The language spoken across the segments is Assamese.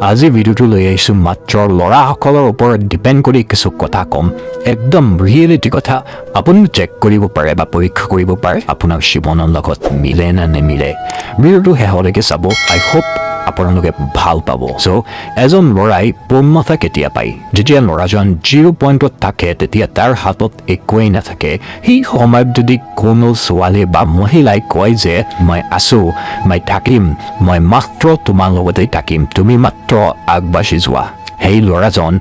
আজি ভিডিঅ'টো লৈ আহিছোঁ মাত্ৰ ল'ৰাসকলৰ ওপৰত ডিপেণ্ড কৰি কিছু কথা ক'ম একদম ৰিয়েলিটি কথা আপুনি চেক কৰিব পাৰে বা পৰীক্ষা কৰিব পাৰে আপোনাৰ জীৱনৰ লগত মিলে নে নিমিলে ভিডিঅ'টো শেষলৈকে চাব আই হোপ আপোনালোকে ভাল পাব চ' এজন ল'ৰাই পূৰ্ণতা কেতিয়া পায় যেতিয়া ল'ৰাজন 0 পইণ্টত থাকে তেতিয়া তাৰ হাতত একোৱেই নাথাকে সেই সময়ত যদি কোনো ছোৱালী বা মহিলাই কয় যে মই আছোঁ মই থাকিম মই মাত্ৰ তোমাৰ লগতেই থাকিম তুমি মাত্ৰ আগবাঢ়ি যোৱা সেই ল'ৰাজন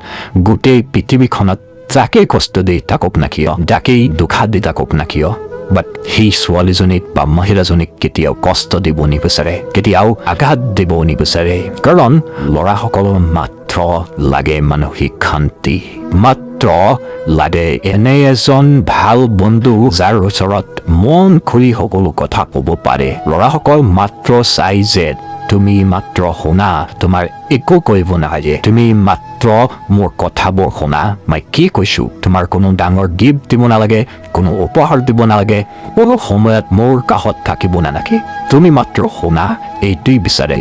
গোটেই পৃথিৱীখনত যাকেই কষ্ট দি থাকক না কিয় যাকেই দুখা দি থাকক না কিয় বাট সেই ছোৱালীজনীক বা মহিলাজনীক কেতিয়াও কষ্ট দিব নিবিচাৰে কেতিয়াও আঘাত দিব নিবিচাৰে কাৰণ ল'ৰাসকলৰ মাত্ৰ লাগে মানসিক শান্তি মাত্ৰ লাগে এনে এজন ভাল বন্ধু যাৰ ওচৰত মন খুলি সকলো কথা ক'ব পাৰে ল'ৰাসকল মাত্ৰ চাই যে তুমি মাত্ৰ শুনা তোমাৰ একো কৰিব নালাগে তুমি মাত্ৰ মোৰ কথাবোৰ শুনা মই কি কৈছোঁ তোমাৰ কোনো ডাঙৰ গিফ্ট দিব নালাগে কোনো উপহাৰ দিব নালাগে কোনো সময়ত মোৰ কাষত থাকিব নালাগে তুমি মাত্ৰ শুনা এইটোৱেই বিচাৰে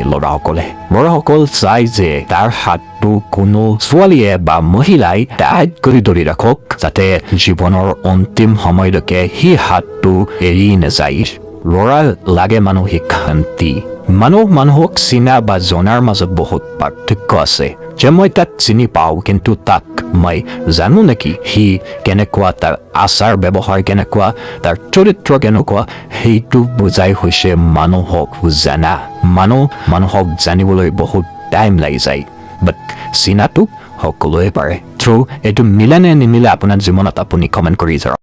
ল'ৰাসকল চাই যে তাৰ হাতটো কোনো ছোৱালীয়ে বা মহিলাই টাইট কৰি ধৰি ৰাখক যাতে জীৱনৰ অন্তিম সময়লৈকে সেই হাতটো এৰি নাযায় ল'ৰা লাগে মানসিক শান্তি মানুহক চিনা বা জনাৰ মাজত বহুত পাৰ্থক্য আছে যে মই তাক চিনি পাওঁ কিন্তু তাক মই জানো নেকি সি কেনেকুৱা তাৰ আচাৰ ব্যৱহাৰ কেনেকুৱা তাৰ চৰিত্ৰ কেনেকুৱা সেইটো বুজাই হৈছে মানুহক জানা মানুহক জানিবলৈ বহুত টাইম লাগি যায় বাট চিনাটো সকলোৱে পাৰে থ্ৰু এইটো মিলে নে নিমিলে আপোনাৰ জীৱনত আপুনি কমেণ্ট কৰি যাওক